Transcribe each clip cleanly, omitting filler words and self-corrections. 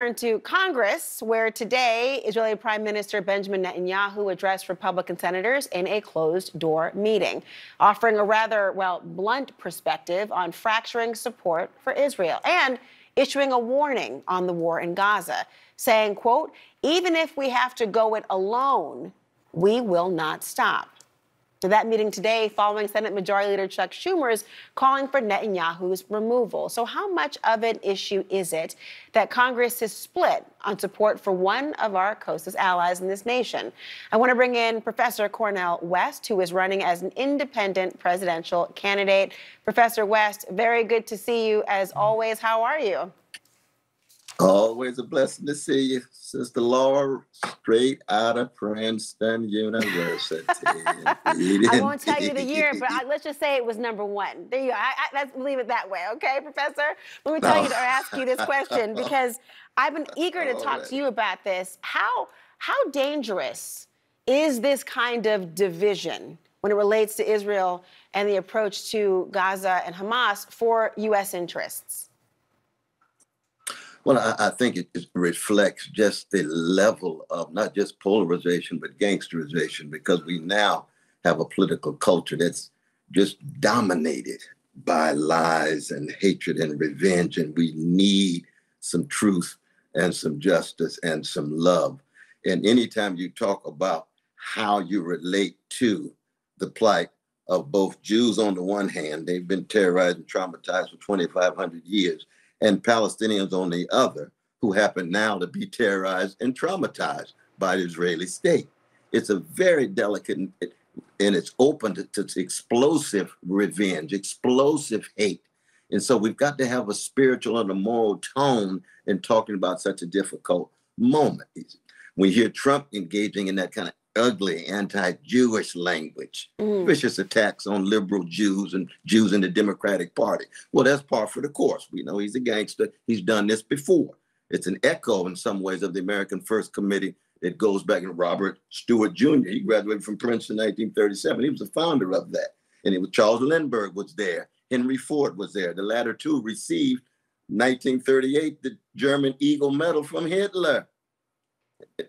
Turn to Congress, where today Israeli Prime Minister Benjamin Netanyahu addressed Republican senators in a closed-door meeting, offering a rather, blunt perspective on fracturing support for Israel and issuing a warning on the war in Gaza, saying, quote, "Even if we have to go it alone, we will not stop." To that meeting today, following Senate Majority Leader Chuck Schumer's calling for Netanyahu's removal. So how much of an issue is it that Congress is split on support for one of our closest allies in this nation? I want to bring in Professor Cornel West, who is running as an independent presidential candidate. Professor West, very good to see you as always. How are you? Always a blessing to see you, Sister Laura, straight out of Princeton University. I won't tell you the year, but let's just say it was #1. There you go. Let's leave it that way, okay, Professor? Let me tell you or ask you this question because I've been eager to talk to you about this. How dangerous is this kind of division when it relates to Israel and the approach to Gaza and Hamas for U.S. interests? Well, I think it reflects just the level of not just polarization, but gangsterization, because we now have a political culture that's just dominated by lies and hatred and revenge. And we need some truth and some justice and some love. And anytime you talk about how you relate to the plight of both Jews on the one hand, they've been terrorized and traumatized for 2,500 years, and Palestinians on the other, who happen now to be terrorized and traumatized by the Israeli state. It's a very delicate, and it's open to explosive revenge, explosive hate. And so we've got to have a spiritual and a moral tone in talking about such a difficult moment. We hear Trump engaging in that kind of ugly anti-Jewish language, vicious attacks on liberal Jews and Jews in the Democratic Party. Well, that's par for the course. We know he's a gangster. He's done this before. It's an echo in some ways of the American First Committee. It goes back to Robert Stewart Jr. He graduated from Princeton in 1937. He was the founder of that. And it was Charles Lindbergh was there. Henry Ford was there. The latter two received 1938 the German Eagle Medal from Hitler.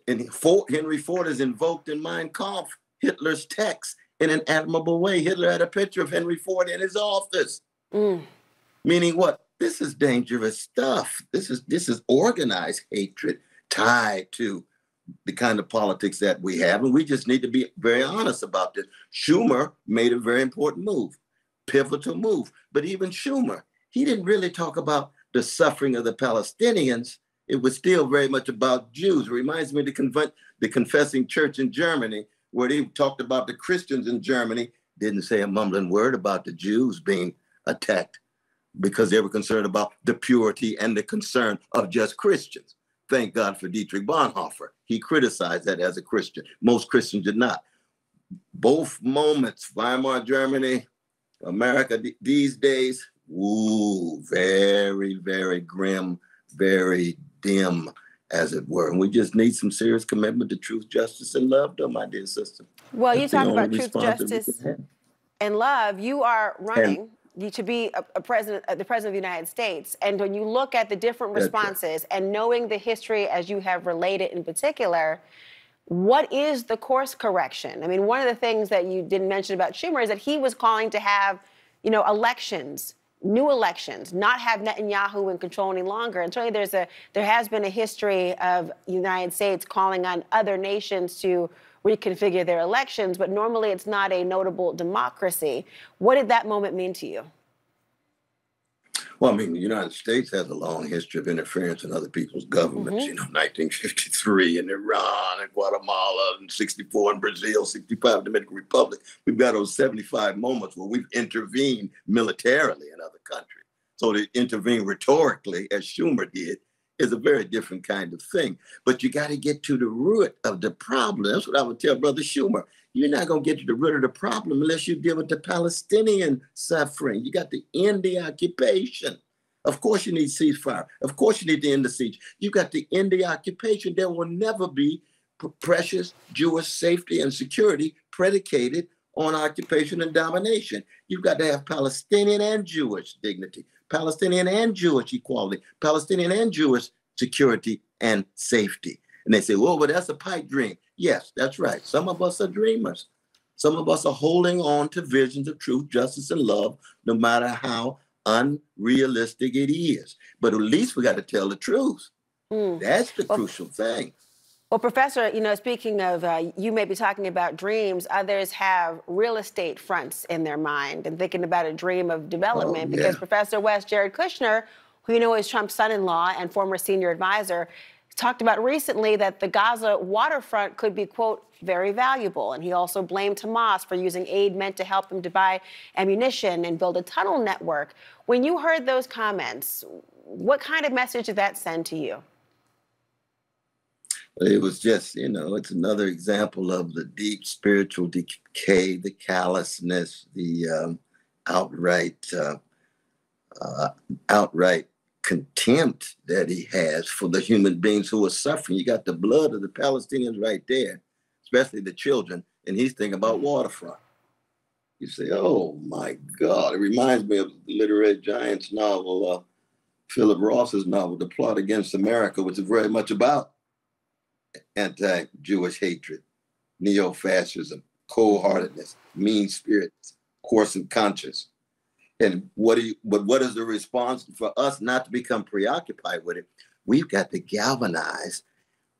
And Henry Ford is invoked in Mein Kampf, Hitler's text, in an admirable way. Hitler had a picture of Henry Ford in his office. Meaning what? This is dangerous stuff. This is organized hatred tied to the kind of politics that we have. And we just need to be very honest about this. Schumer made a very important move, pivotal move. But even Schumer, he didn't really talk about the suffering of the Palestinians. It was still very much about Jews. It reminds me of the Confessing Church in Germany, where they talked about the Christians in Germany, didn't say a mumbling word about the Jews being attacked because they were concerned about the purity and the concern of just Christians. Thank God for Dietrich Bonhoeffer. He criticized that as a Christian. Most Christians did not. Both moments, Weimar Germany, America these days, very, very grim, very dim, as it were. And we just need some serious commitment to truth, justice, and love, though, my dear sister. Well, you talk about truth, justice, and love. You are running to be the president of the United States. And when you look at the different responses and knowing the history as you have related in particular, what is the course correction? I mean, one of the things that you didn't mention about Schumer is that he was calling to have, elections, new elections, not have Netanyahu in control any longer. And certainly there has been a history of the United States calling on other nations to reconfigure their elections, but normally it's not a notable democracy. What did that moment mean to you? Well, I mean, the United States has a long history of interference in other people's governments, 1953 in Iran and Guatemala, and 64 in Brazil, 65 Dominican Republic. We've got those 75 moments where we've intervened militarily in other countries. So to intervene rhetorically, as Schumer did, is a very different kind of thing. But you got to get to the root of the problem. That's what I would tell Brother Schumer. You're not going to get to the root of the problem unless you deal with the Palestinian suffering. You got to end the occupation. Of course you need ceasefire. Of course you need to end the siege. You got to end the occupation. There will never be precious Jewish safety and security predicated on occupation and domination. You've got to have Palestinian and Jewish dignity, Palestinian and Jewish equality, Palestinian and Jewish security, and safety. And they say, well, but that's a pipe dream. Yes, that's right. Some of us are dreamers. Some of us are holding on to visions of truth, justice, and love, no matter how unrealistic it is. But at least we got to tell the truth. That's the crucial thing. Well, Professor, speaking of, you may be talking about dreams. Others have real estate fronts in their mind and thinking about a dream of development. Because Professor West Jared Kuschner, who is Trump's son-in-law and former senior advisor, talked about recently that the Gaza waterfront could be, quote, very valuable. And he also blamed Hamas for using aid meant to help them to buy ammunition and build a tunnel network. When you heard those comments, what kind of message did that send to you? It was just, it's another example of the deep spiritual decay, the callousness, the outright contempt that he has for the human beings who are suffering. You got the blood of the Palestinians right there, especially the children, and he's thinking about waterfront. You say, oh my God, it reminds me of the literary giant's novel, Philip Ross's novel, The Plot Against America, which is very much about anti-Jewish hatred, neo-fascism, cold-heartedness, mean spirits, coarse and conscious. And what is the response for us not to become preoccupied with it? We've got to galvanize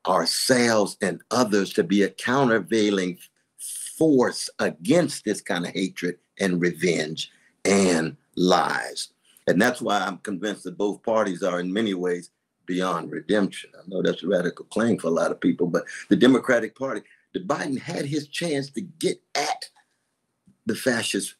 ourselves and others to be a countervailing force against this kind of hatred and revenge and lies. And that's why I'm convinced that both parties are in many ways beyond redemption. I know that's a radical claim for a lot of people, but the Democratic Party, the Biden had his chance to get at the fascist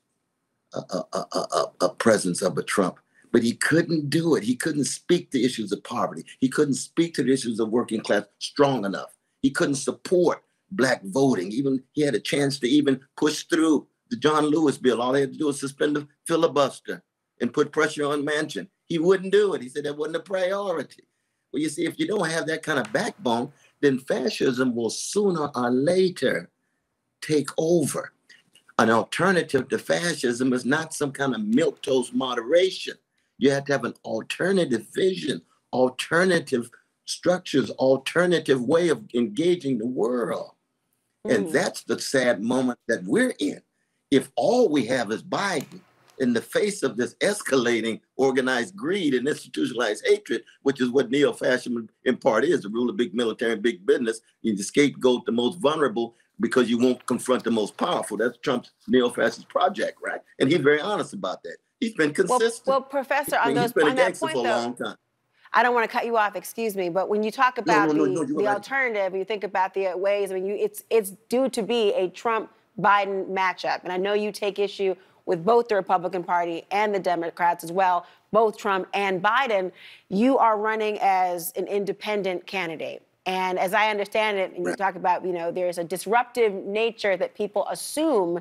presence of a Trump, but he couldn't do it. He couldn't speak to issues of poverty. He couldn't speak to the issues of working class strong enough. He couldn't support Black voting. Even he had a chance to even push through the John Lewis bill. All he had to do was suspend the filibuster and put pressure on Manchin. He wouldn't do it. He said that wasn't a priority. Well, you see, if you don't have that kind of backbone, then fascism will sooner or later take over. An alternative to fascism is not some kind of milquetoast moderation. You have to have an alternative vision, alternative structures, alternative way of engaging the world. And that's the sad moment that we're in. If all we have is Biden, in the face of this escalating organized greed and institutionalized hatred, which is what neo-fascism in part is, the rule of big military and big business, you scapegoat the most vulnerable because you won't confront the most powerful. That's Trump's neo-fascist project, right? And he's very honest about that. He's been consistent. Well, Professor, he's been a gangster for a long time. I don't want to cut you off, excuse me, but when you talk about the alternative, you think about the ways, it's due to be a Trump-Biden matchup. And I know you take issue with both the Republican Party and the Democrats as well, both Trump and Biden. You are running as an independent candidate. And as I understand it, and you talk about, there's a disruptive nature that people assume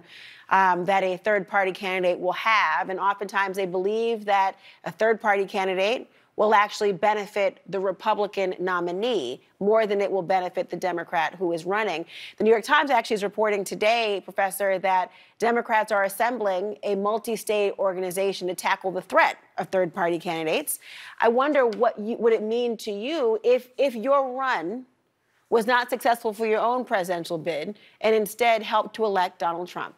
that a third-party candidate will have. And oftentimes they believe that a third-party candidate will actually benefit the Republican nominee more than it will benefit the Democrat who is running. The New York Times actually is reporting today, Professor, that Democrats are assembling a multi-state organization to tackle the threat of third-party candidates. I wonder what would it mean to you if your run was not successful for your own presidential bid and instead helped to elect Donald Trump?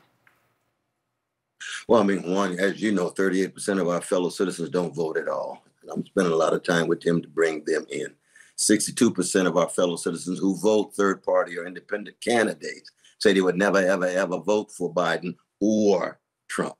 Well, one, as you know, 38% of our fellow citizens don't vote at all. I'm spending a lot of time with him to bring them in. 62% of our fellow citizens who vote third party or independent candidates say they would never, ever, ever vote for Biden or Trump.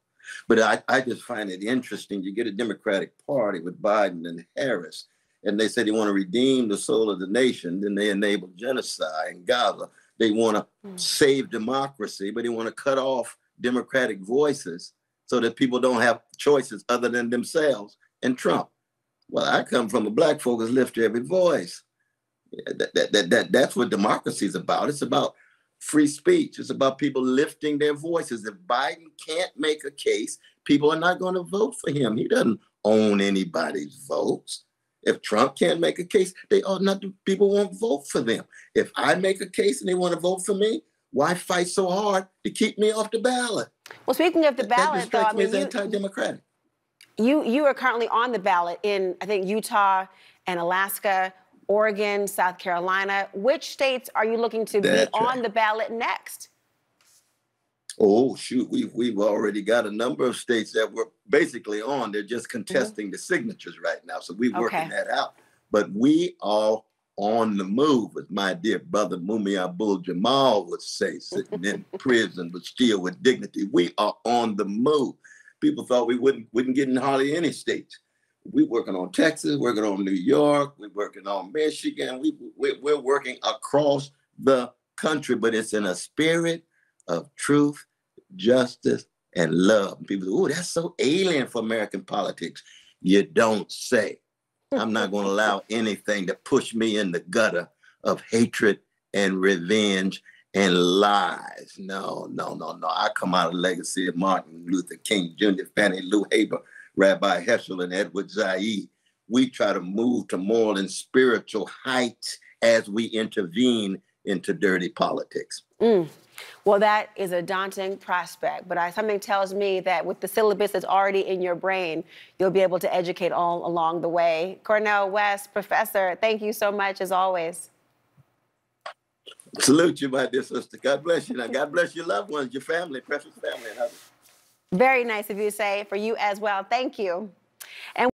But I just find it interesting. You get a Democratic Party with Biden and Harris, and they say they want to redeem the soul of the nation. Then they enable genocide in Gaza. They want to save democracy, but they want to cut off democratic voices so that people don't have choices other than themselves and Trump. Well, I come from a Black focus, lift every voice. That's what democracy is about. It's about free speech. It's about people lifting their voices. If Biden can't make a case, people are not going to vote for him. He doesn't own anybody's votes. If Trump can't make a case, people won't vote for them. If I make a case and they want to vote for me, why fight so hard to keep me off the ballot? Well, speaking of the ballot, though, I mean, it's anti-democratic. You are currently on the ballot in, I think, Utah and Alaska. Oregon, South Carolina. Which states are you looking to be on the ballot next? Oh, shoot. We've already got a number of states that we're basically on. They're just contesting the signatures right now. So we're working that out. But we are on the move, as my dear brother Mumi Abdul Jamal would say, sitting in prison, but still with dignity. We are on the move. People thought we wouldn't get in hardly any states. We're working on Texas, working on New York, we're working on Michigan. We're working across the country, but it's in a spirit of truth, justice, and love. And people say, oh, that's so alien for American politics. You don't say. I'm not going to allow anything to push me in the gutter of hatred and revenge and lies. No. I come out of the legacy of Martin Luther King Jr., Fannie Lou Hamer, Rabbi Heschel, and Edward Said. We try to move to moral and spiritual heights as we intervene into dirty politics. Well, that is a daunting prospect, but something tells me that with the syllabus that's already in your brain, you'll be able to educate all along the way. Cornel West, Professor, thank you so much, as always. Salute you, my dear sister. God bless you. Now, God bless your loved ones, your family, precious family, and others. Very nice of you to say, for you as well. Thank you. And